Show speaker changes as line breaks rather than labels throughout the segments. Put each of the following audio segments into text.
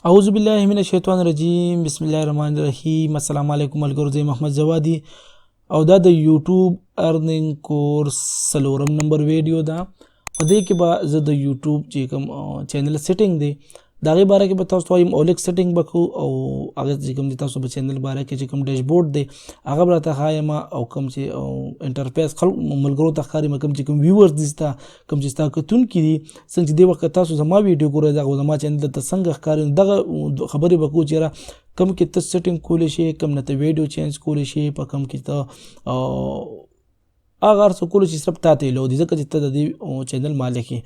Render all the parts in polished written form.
اعوذ بالله من الشیطان الرجیم بسم الله الرحمن الرحیم السلام علیکم ملګرو زه محمد جوادي او دا د یوټیوب ارننګ کورس څلورم نمبر ویډیو ده په دې کې به زه د یوټیوب چې کوم چینل سیټینګ دی د هغې باره کې به تاسو ته وایم او لږ سیټینګ به کوو او هغه چې کوم دی تاسو په چینل باره کې چې کوم ډیشبورډ دی هغه به راته ښایم او کوم چې انټرفیس ملګرو ته ښکاري کوم چې کوم ویورز دي ستا کوم چې ستا کتونکي دي څنګه چې دې وخت تاسو زما ویډیو ګورئ دغه زما چینل ته څنګه ښکاري دغه خبرې به کوو چې یاره کوم کې ته سیټینګ کولی شي کوم نه ته ویډیو چینج کولی شي په کوم کې ته هغه هر څه کولو چې صرف تا ته یې لو دي ځکه چې ته د دې چینل مالک یې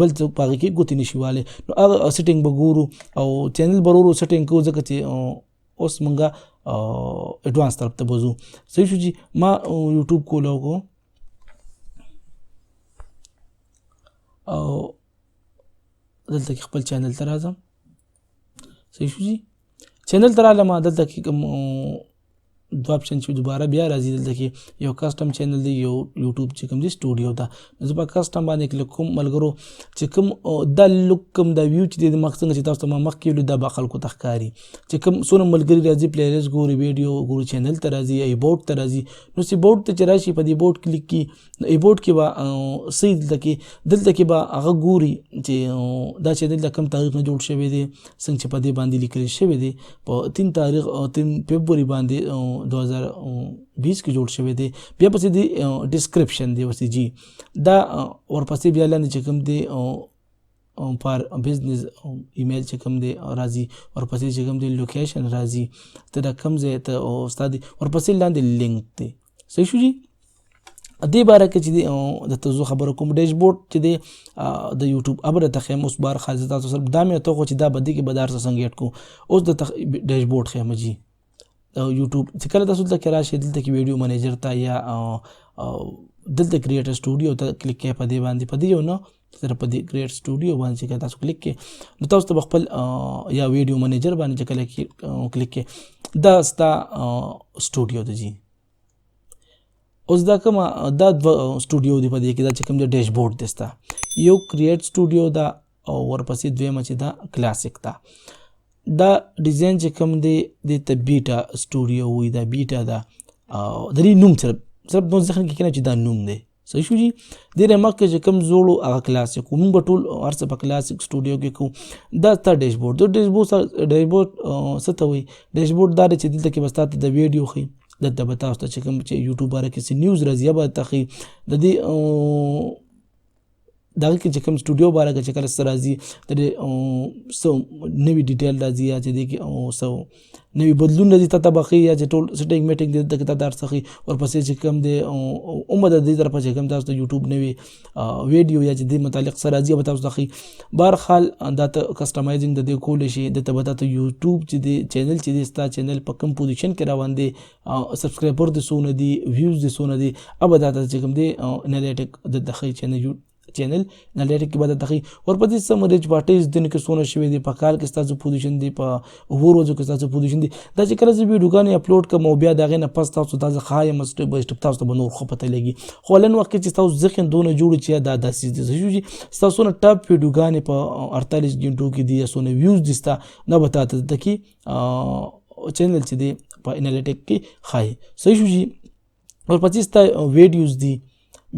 بل څوک په هغې کې ګوتې نشي والی نو هغه سیټینګ به ګورو او چینل به ورو ورو سیټینګ کوو ځکه چې اوس موږ اډوانس طرف ته به ځو صحیح شو چې ما یوټیوب کولی وکړو او دلته کې خپل چینل ته راځم صحیح شو چې چینل ته رالم دلته کې کوم دو اپشن چې دوباره بیا راځي دلته کې یو کسټم چینل دی یو یوټیوب چې کوم دی سټوډیو ده زه په کسټم باندې کلیک کوم ملګرو چې کوم دا لوک کوم دا ویو چې دی د مخ څنګه چې تاسو ته ما مخکې ویلو دا به خلکو ته ښکاري چې کوم څونه ملګري راځي پلیلیسټ ګوري ویډیو ګوري چینل ته راځي ایبوټ ته راځي نو چې بوټ ته چې راشي په دې بوټ کلیک کړي ایبوټ کې به صحیح دلته کې به هغه ګوري چې دا چینل د کوم تاریخ نه جوړ شوی دی څنګه چې په دې باندې لیکل شوی دی په 3 تاریخ 3 فبروري باندې 2020 کې جوړ شوی دی بیا پسې دی ډسکرپشن دی ورسې جی دا ورپسې بیا لاندې چې کوم دی فار بزنس ایمیل چې کوم دی راځي ورپسې چې کوم دی لوکیشن راځي ته دا کوم ځای ته ستا دی ورپسې لاندې لینک دی صحیح شو جی دې باره کې چې دی درته زه خبره کوم ډیشبورډ چې دی د یوټیوب اب درته ښیم اوس بار خالص تاسو سره دا مې ورته وښود چې دا به دې کې به دا هر څه څنګه ایډ کوو اوس درته ډیشبورډ ښیم جی یوټیوب چې کله تاسو دلته کې راشئ دلته کې ویډیو منیجر ته یا دلته کریټر سټوډیو ته کلیک کړئ په دې باندې په دې یو نه صرف په دې کریټ سټوډیو باندې چې تاسو کلیک کړئ نو تاسو ته به خپل یا ویډیو منیجر باندې چې کله کلیک کړئ دا ستا سټوډیو دی جی اوس دا کومه دا سټوډیو دی په دې کې دا چې کوم دی ډیشبورډ دی ستا یو کریټ سټوډیو دا او ورپسې دویمه چې دا کلاسیک ده دا ډیزاین چې کوم دی د ته بیټا سټوډیو وي دا بیټا ده د دې نوم صرف نو ذهن کې کنه چې دا نوم دی صحیح شو جی ډېر مخکې چې کوم زوړو هغه کلاسیک موږ به ټول هر څه په کلاسیک سټوډیو کې کوو دا ستا ډیشبورډ د ډیشبورډ څه ته وایي ډیشبورډ دا دی چې دلته کې به ستا ته د ویډیو ښیي دلته به تاسو ته چې کوم چې یوټیوب باره کې څه نیوز راځي یا به درته ښیي د دې دغه کې چې کوم سټوډیو باره کې چې کله څه راځي د دې څه نوي ډیټیل راځي یا چې دې کې څه نوي بدلون راځي تا ته به ښیي یا چې ټول سیټینګ میټینګ دی دلته کې تا ته هر څه ښیي ورپسې چې کوم دی عمر د دې طرفه چې کوم تاسو ته یوټیوب نوي ویډیو یا چې دې متعلق څه راځي به تاسو ته ښیي بهرحال دا ته کسټمایزینګ د دې کولی شي دلته به تا ته یوټیوب چې دی چینل چې دی ستا چینل په کوم پوزیشن کې روان دی سبسکرایبر دې څونه دي ویوز دې څونه دي اب دا ته چې کوم دی انالیټک د ښیي چینل انالیټک کې به درته ښیي ورپسې سم ریچ واټیز دین کې څونه شوي دي په کال کې ستاسو پوزیشن دی په اوو ورځو کې ستاسو پوزیشن دی دا چې کله زه ویډیوګانې اپلوډ کړم او بیا د هغې نه پس تاسو ته زه ښایم سټپ بای سټپ تاسو ته به نور ښه پته لګي خو لن وخت کې چې ستاسو ذهن دونه جوړ چې دا داسې دي شو چې ستاسو نه ټاپ ویډیوګانې په 48 غنټو کې دي یا څونه ویوز دي ستا دا به تا ته دلته کې چینل چې دی په انالیټک کې ښایي صحیح شو چې ورپسې ستا ویډیوز دي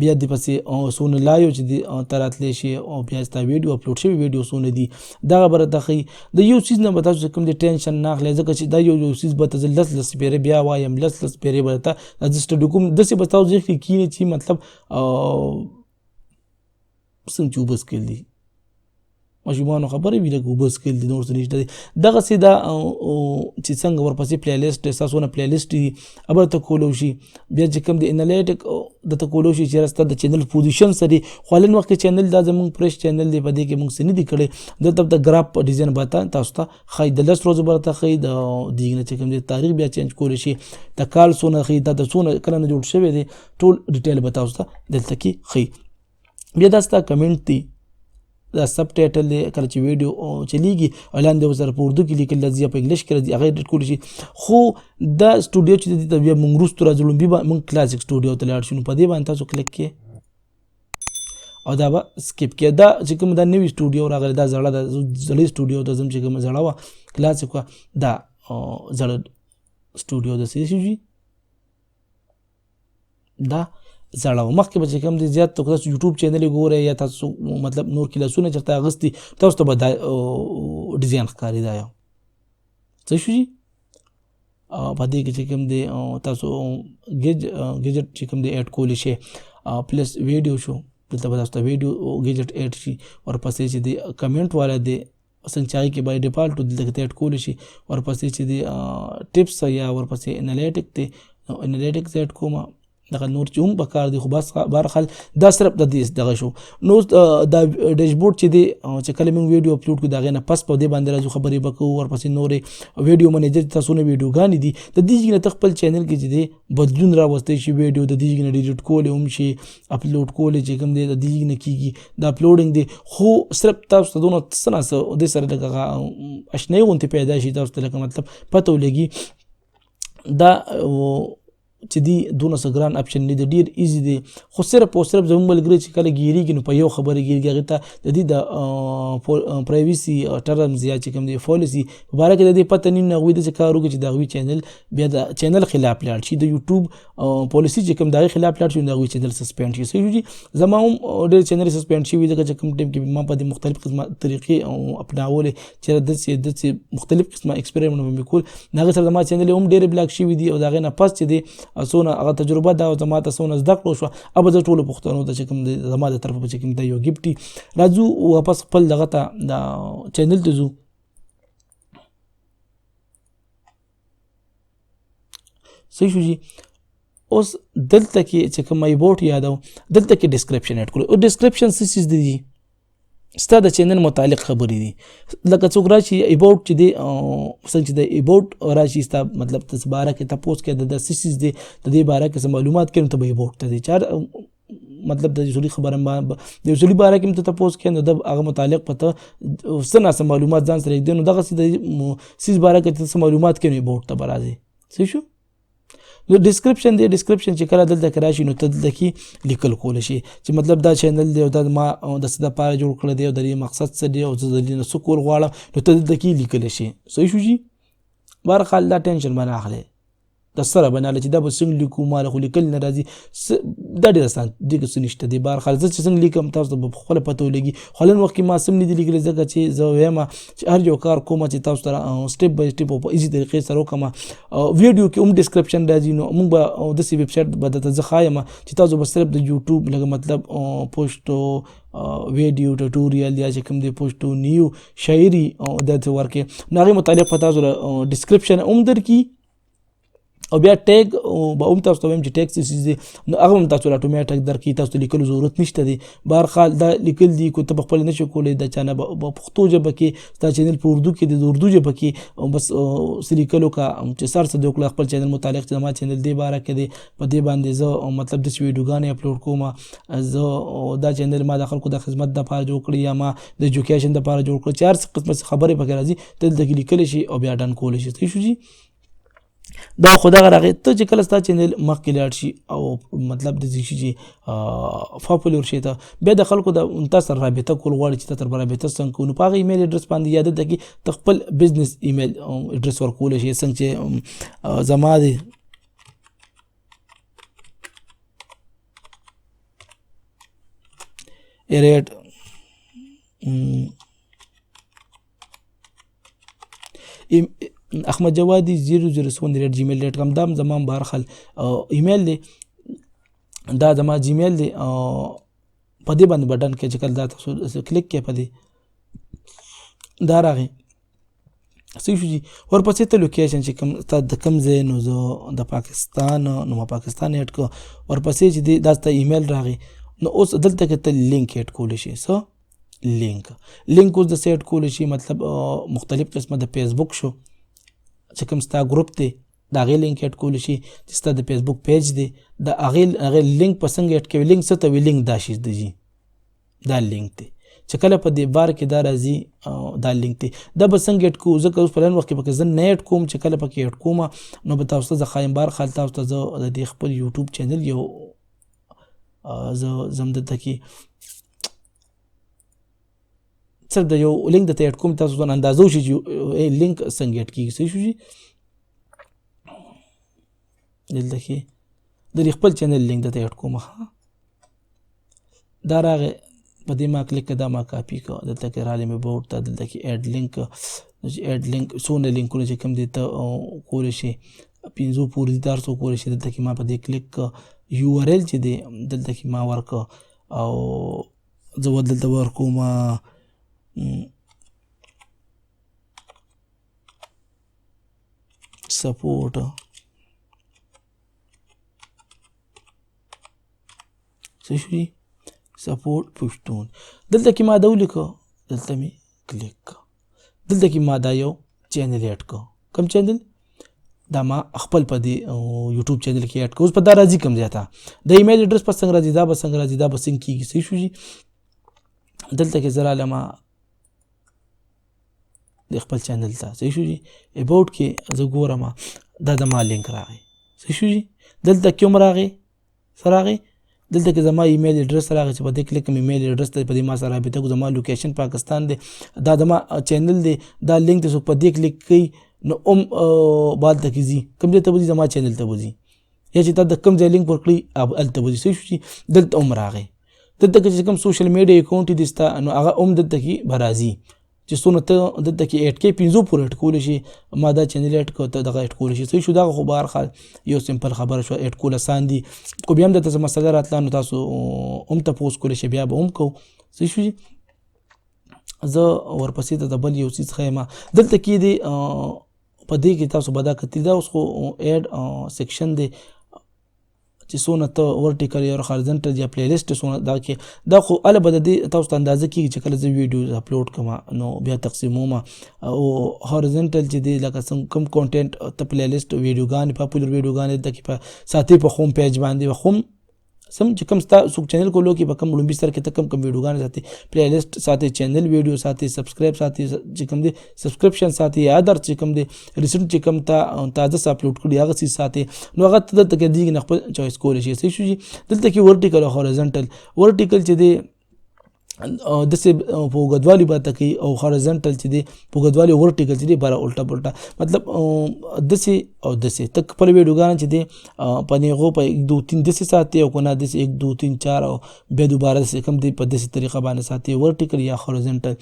بیا د پسې څونه لایو چې دی ته راتلی شي او بیا ستا ویډیو اپلوډ شوي ویډیو څونه دي دغه به راته ښیي د یو څیز نه به تاسو کوم دی ټینشن نه اخلئ ځکه چې دا یو څیز به ته زه لس پیرې بیا وایم لس پیرې به درته د سټډیو کوم داسې به تاسو ذهن کې کښېني چې مطلب څنګه چې اوبه څښل دي ماشومانو خبرې وي لکه اوبه څښل دي نور څه نشته دی دغسې دا چې څنګه ورپسې پلیلیسټ ستاسو نه پلیلیسټ دي اب درته کولی شي بیا چې کوم د انالیټک درته کولی شي چې ستا د چینل پوزیشن څه دي خو نن وخت کې چینل دا زموږ فریش چینل دی په دې کې موږ څه نه دي کړی دلته د ګراف ډیزاین به تاسو ته ښایي د 10 ورځو به درته ښایي د دې نه چې کوم دی تاریخ بیا چینج کولی شي د کال څونه ښایي دا د څونه کله نه جوړ شوی دی ټول ډیټیل به تاسو ته دلته کې ښایي بیا دا ستا کمنټ دی دا سب ټایټل دی کله چې ویډیو چلیږي او لاندې ورسره په اردو کې لیکل راځي یا په انګلیش کې راځي هغه ایډیټ کولی شي خو دا سټوډیو چې دی ته بیا موږ وروستو راځو لومبي به موږ کلاسیک سټوډیو ته لاړ شو نو په دې باندې تاسو کلیک کړئ او دا به سکیپ کړي. دا چې کوم دا نوي سټوډیو راغلی دا زړه ده، زړې سټوډیو ته ځم چې کوم زړه وه کلاسیک وه دا زړه سټوډیو ده څه شي دا زړه وه. مخکې به چې کوم دی زیات تاسو یوټیوب چینل یې ګورئ یا تاسو مطلب نور کلاسونه چېرته اخیستي تاسو ته به دا ډیزاین ښکاري دا یو څه شو جي په دې کې چې کوم دی تاسو ګیجټ چې کوم دی ایډ کولی شئ پلس ویډیو شو دلته به تاسو ته ویډیو ګیجټ ایډ شي ورپسې چې دی کمنټ والا دی څنګه چې هغې کې بای ډیفالټ دلته کې ایډ کولی شي ورپسې چې دی ټپس یا ورپسې انالیټک دی انالیټکس ایډ کومه دغه نور چې هم پکار دي خو بس بهرحال دا صرف د دې دغه شو. نو دا ډیشبورډ چې دی چې کله موږ ویډیو اپلوډ کړو د هغې نه پس په دې باندې راځو خبرې به کوو ورپسې نورې ویډیو منیجر تاسو نه ویډیوګانې دي د دې ځای نه ته خپل چینل کې چې دی بدلون راوستی شي ویډیو د دې ځای نه ډیلیټ کولی هم شي اپلوډ کولی چې کوم دی د دې ځای نه کېږي د اپلوډینګ دی خو صرف تاسو ته دونه څه نه څه دې سره لکه اشنایي غوندې پیدا شي تاسو ته لکه مطلب پته ولګي دا چې دی دونه څه ګران اپشن نه دی ډېر ایزي دی خو صرف او صرف زموږ ملګري چې کله ګیرېږي نو په یو خبره ګیرېږي هغې ته د دې د پرایویسي ټرمز یا چې کوم دی پالیسي په باره کې د دې پته نه هغوی داسې کار وکړي چې د هغوی چینل بیا د چینل خلاف لاړ شي د یوټیوب پالیسي چې کوم د هغې خلاف لاړ شي نو د هغوی چینل سسپینډ شي. صحیح شي زما هم ډېر چینل سسپینډ شوي ځکه چې کوم ټایم کې ما په دې مختلف قسمه طریقې اپناولې چې داسې مختلف قسمه ایکسپریمنټ مې کول د هغې سره زما چینل هم ډېرې بلاک شوي دي او د هغې نه پس چې دی څونه هغه تجربه دا زما ته څونه زده کړو شوه ابه زه ټولو پښتنو ته چې کوم دی زما د طرفه به چې کوم دی یو ګفټ وي راځو واپس خپل دغه ته د چینل ته ځو. صحیح شو جي اوس دلته کې چې کوم ایبوټ یادو دلته کې ډسکرپشن ایډ کړو او ډسکرپشن څه څیز دی ستا د چینل متعلق خبرې دي لکه څوک راشي ایبوټ چې دی څنګه چې د ایبوټ راشي ستا مطلب ته باره کې تپوس کې د څه څیز دی د دې باره کې څه معلومات کوي نو ته به ایبوټ ته دی چار مطلب د اصولي خبره د اصولي باره کې ته تپوس کې نو د هغه متعلق پته څه نه څه معلومات ځان سره یږدي نو دغسې د څیز باره کې ته څه معلومات کوي نو ایبوټ ته به راځي. صحیح شو نو ډسکرپشن دی ډسکرپشن چې کله دلته کې راشي نو ته دلته کې لیکل کولی شي چې مطلب دا چینل دی او دا ما د څه دپاره جوړ کړی دی او د دې مقصد څه دی او زه د دې نه څه کول غواړم نو ته دلته کې لیکلی شي. صحیح شو جي بهرحال دا ټینشن به نه اخلی د سره بناله چې دا به څنګه لیکو ماله خو لیکل نه راځي دا ډېر اسان دې کې څه نشته دی بهرحال زه چې څنګه لیکم تاسو ته به خپله پته ولګي خو نن وخت کې ما څه هم نه دي لیکلي ځکه چې زه وایم چې هر یو کار کومه چې تاسو سره سټپ بای سټپ او په ایزي طریقې سره وکړم ویډیو کې هم ډسکرپشن راځي نو موږ به داسې ویب سایټ به درته زه ښایم چې تاسو به صرف د یوټیوب لکه مطلب پوسټو ویډیو ټوټوریل یا چې کوم دی پوسټو نیو شاعري داسې ورکړې نو هغې متعلق به تاسو ډسکرپشن هم درکړي او بیا ټیګ به هم تاسو ته وایم چې ټیګ څه څیز دی نو هغه هم تاسو له اټومیټک درکړي تاسو ته لیکلو ضرورت نشته دی بهرحال دا لیکل دي کو ته په خپله نشي کولی د چا نه په پښتو ژبه کې ستا چینل په اردو کې دی د اردو ژبه کې بس څه لیکلو کا چې سر څه دی وکړه خپل چینل متعلق چې زما چینل دې باره کې دی په دې باندې زه مطلب داسې ویډیوګانې اپلوډ کوم زه دا چینل ما د خلکو د خدمت دپاره جوړ کړی یا ما د ایجوکیشن دپاره جوړ کړی چې هر څه قسمه خبرې پکې راځي ته دلته کې لیکلی شي او بیا ډن کولی شي. صحیح شو جي دا خو دغه راغی ته چې کله ستا چینل مخکې لاړ شي او مطلب داسې شي چې پاپولر شي ته بیا د خلکو د تا سره رابطه کول غواړي چې تا سره به رابطه څنګه کوو نو په هغه ایمیل اډرس باندې یا دلته کې ته خپل بزنس ایمیل اډرس ورکولی شي څنګه چې زما دی ایریټ احمد جوادي 007@gmail.com دا هم زما بهرحال ایمیل دی دا زما جیمیل دی په دې باندې بټن کې چې کله دا تاسو کلیک کې په دې دا راغی. صحیح شو جي ورپسې ته لوکیشن چې کوم ستا د کوم ځای نو زه د پاکستان نو ما پاکستان ایډ کړو ورپسې چې دی دا ستا ایمیل راغی نو اوس دلته کې ته لینک ایډ کولی شي څه لینک اوس د څه ایډ کولی شي مطلب مختلف قسمه د فیسبوک شو چې کوم ستا ګروپ دی د هغې لینک ایډ کولی شي چې ستا د فیسبوک پیج دی د هغې لینک په څنګه ایډ کوي لینک څه ته وي لینک دا شي دی جي دا لینک دی چې کله په دې بار کې دا راځي دا لینک دی دا به څنګه ایډ کوو ځکه اوس په لنډ وخت کې پکې زه نه ایډ کوم چې کله پکې ایډ کوم نو به تاسو ته زه ښایم بهرحال تاسو ته زه د دې خپل یوټیوب چینل یو زه ځم دلته کې صرف د یو لینک درته ایډ کوم تاسو ځان اندازه وشي چې لینک څنګه ایډ کېږي. صحیح شو جي. دلته کې د خپل چینل لینک درته ایډ کوم دا راغی په دې ما کلیک دا ما کاپی کړه دلته کې راغلی مې بورډ ته دلته کې ایډ لینک ایډ لینک څونه لینکونه چې کوم دي ته کولی شي 500 پورې دي 400 کولی شي دلته کې ما په دې کلیک یو آر ایل چې دی دلته کې ما ورکړه او زه دلته ورکوم سپورټ صحیح شو جي سپورټ پښتون دلته کې ما دا ولیکه دلته مې کلیک کړه دلته کې ما دا یو چینل ایډ کړه کوم چینل دا ما خپل په دې یوټیوب چینل کې ایډ کړه اوس په دا راځي کوم ځای ته د ایمیل اډرس په څنګه راځي دا به څنګه راځي دا به څنګه کېږي صحیح شو جي دلته کې زه رالم د خپل چینل ته صحیح شو جي اباوټ کې زه ګورم دا د ما لینک راغی صحیح شو جي دلته کوم راغی څه راغی دلته کې زما ایمیل اډرس راغی چې په دې کلیک کوم ایمیل اډرس ته په دې ما سره رابطه کوم زما لوکیشن پاکستان دی دا زما چینل دی دا لینک ته څوک په دې کلیک کوي نو بعد ته کې ځي کوم ځای ته وځي زما چینل ته وځي یا چې تا د کوم ځای لینک ورکړي هلته وځي صحیح شو چې دلته راغی دلته کې چې کوم سوشل میډیا اکاونټ دي ستا نو هغه دلته کې به راځي چې څونه ته دلته کې ایډ کې 500 پورې ایډ کولی شي ما دا چینل ایډ کړه ته دغه ایډ کولی شي صحیح شو دغه خو به هر حال یو سمپل خبره شوه ایډ کول اسان دي خو بیا هم درته څه مسله راتله نو تاسو هم تپوس کولی شئ بیا به هم کوو صحیح شو زه ورپسې ته د بل یو څیز ښیم دلته کې دی په دې کې تاسو به دا کتلي دا اوس خو ایډ سیکشن دی چې څونه ته ورټیکل یا هارزنټل یا پلی لیسټ څونه دا کې دا خو هله به د دې تاسو ته اندازه کېږي چې کله زه ویډیوز اپلوډ کړم نو بیا تقسیموم او هارزنټل چې دی لکه کوم کانټینټ ته پلی لیسټ ویډیوګانې پاپولر ویډیوګانې دلته کې په ساتي په هوم پیج باندې به هوم سم چې کوم ستا څوک چینل کولو کې به کوم لومبي سر کې ته کوم ویډیوګانې ساتي پلی لیسټ ساتي چینل ویډیو ساتي سبسکرایب ساتي چې کوم دی سبسکرپشن ساتي یا ادر چې کوم دی ریسنټ چې کوم تازه اپلوډ کړي هغه څه ساتي نو هغه ته دلته کې دیږي نه خپل چویس کولی شي صحیح شو جي دلته کې ورټیکل او هورزنټل ورټیکل چې دی داسې په اوږدوالي باندې کوي او هارزنټل چې دی په اوږدوالي ورټیکل چې دی باره الټا پلټا مطلب داسې او داسې ته خپل ویډیوګانې چې دی په هغو په 1 2 3 داسې ساتي او که نه داسې 1 2 3 4 او بیا دوباره داسې کوم دی په داسې طریقه باندې ساتي ورټیکل یا هارزنټل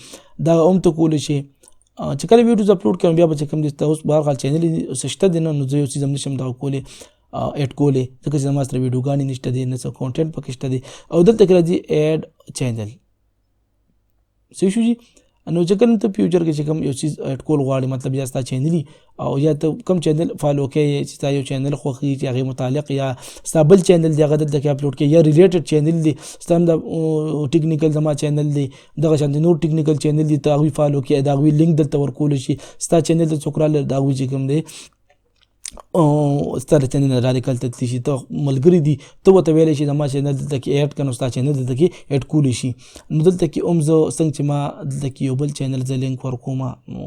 دا هم ته کولی شي چې کله ویډیوز اپلوډ کړم بیا به چې کوم دی اوس به هر حال چینل شته دی نه نو زه یو څیز هم نشم دغه کولی ایډ کولی ځکه چې زما سره ویډیوګانې نشته دی نه څه کانټینټ پکې شته دی او دلته کې راځي ایډ چینل صحیح شو جي نو چې کوم ته فیوچر کې چې کوم یو چیز ایډ کول غواړي مطلب یا ستا چینل او یا ته کوم چینل فالو کوې چې ستا یو چینل خوښي چې هغې متعلق یا ستا بل چینل دی هغه دلته کې اپلوډ کوي یا ریلیټډ چینل دی ستا هم د ټیکنیکل زما چینل دی دغه شانتې نور ټیکنیکل چینل دي ته هغوی فالو کوې د هغوی لینک دلته ورکولی شي ستا چینل ته څوک راغله د هغوی چې کوم دی ستا د چینل نه رادیکل ته تللی شي ته ملګري دي ته ورته ویلی شي زما چینل دلته کې ایډ کړه نو ستا چینل دلته کې ایډ کولی شي نو دلته کې هم زه څنګه چې ما دلته کې یو بل چینل زه لینک ورکوم نو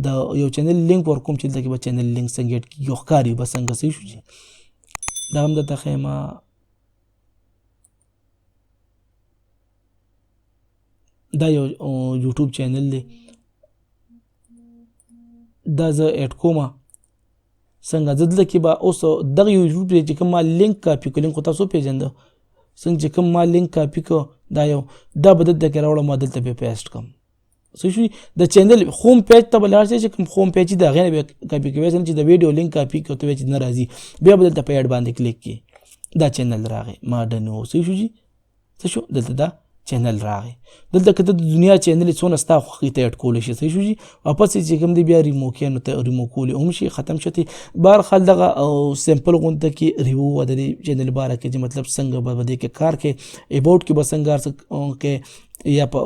د یو چینل لینک ورکوم چې دلته کې به چینل لینک څنګه ایډ کېږي او ښکاري به څنګه صحیح شو جي دا هم درته ښیم دا یو یوټیوب چینل دی دا زه ایډ کوم څنګه زه دلته کې به اوس دغه یوټیوب چې کوم ما لینک کاپي کړو لینک خو تاسو وپېژنده څنګه چې کوم ما لینک کاپي کړو دا یو دا به دلته کې راوړم ما دلته به پیسټ کړم صحیح شو د چینل هوم پیج ته به لاړ شئ چې کوم هوم پیج د هغې نه به کاپي کوئ چې د ویډیو لینک کاپي کړو ته چې نه راځي بیا به دلته په ایډ باندې کلیک کړي دا چینل راغی ما ډن و صحیح شو جي څه شو دلته دا چینل راغی دلته که ته د دنیا چینل څونه ستا خوښي ته ایډ کولی شي صحیح شو جي واپس چې کوم دی بیا ریمو کړې نو ته ریمو کولی هم شي ختم شتې بهرحال دغه سمپل غونته کې ریوو و د دې چینل باره کې چې مطلب څنګه به دې کې کار کوې اباوټ کې به څنګه کې یا په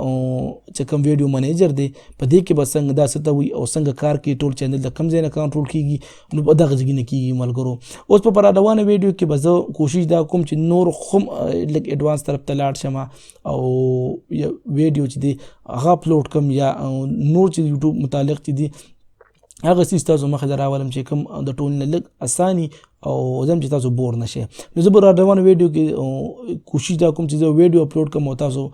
چې کوم ویډیو منیجر دی په دې کې به څنګه دا څه ته وي او څنګه کار کوي ټول چینل د کوم ځای نه کنټرول کېږي نو په دغه ځای نه کېږي ملګرو اوس په راروانه ویډیو کې به زه کوشش دا کوم چې نور هم لږ ایډوانس طرف ته لاړ شم او ویډیو چې دی هغه اپلوډ کړم یا نور چې یوټیوب متعلق چې دي هغه څیز تاسو مخې ته راولم چې کوم د ټول نه لږ اساني او زم چې تاسو بور نشئ. نو زه به را روانو ویډیو کې کوشش دا کوم چې زه ویډیو اپلوډ کوم او تاسو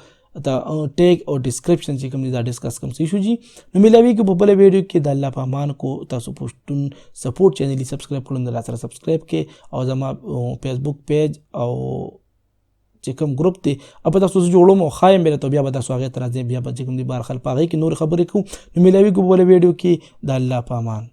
ته ټیګ او ډسکرپشن چې کوم دا ډسکس کوم څه شو جی. نو ملاوي کې په بل ویډیو کې د الله په امان کو تاسو پښتون سپورټ چینل سبسکرایب کړئ، د سره سبسکرایب کې او زما فیسبوک پیج او چې کوم ګروپ دی په تاسو جوړوم او خایم به ته بیا به تاسو هغه تر ځای بیا به چې کوم دی بار خل پاغي کې نور خبرې کوم. نو ملاوي کو په بل ویډیو کې د الله په امان.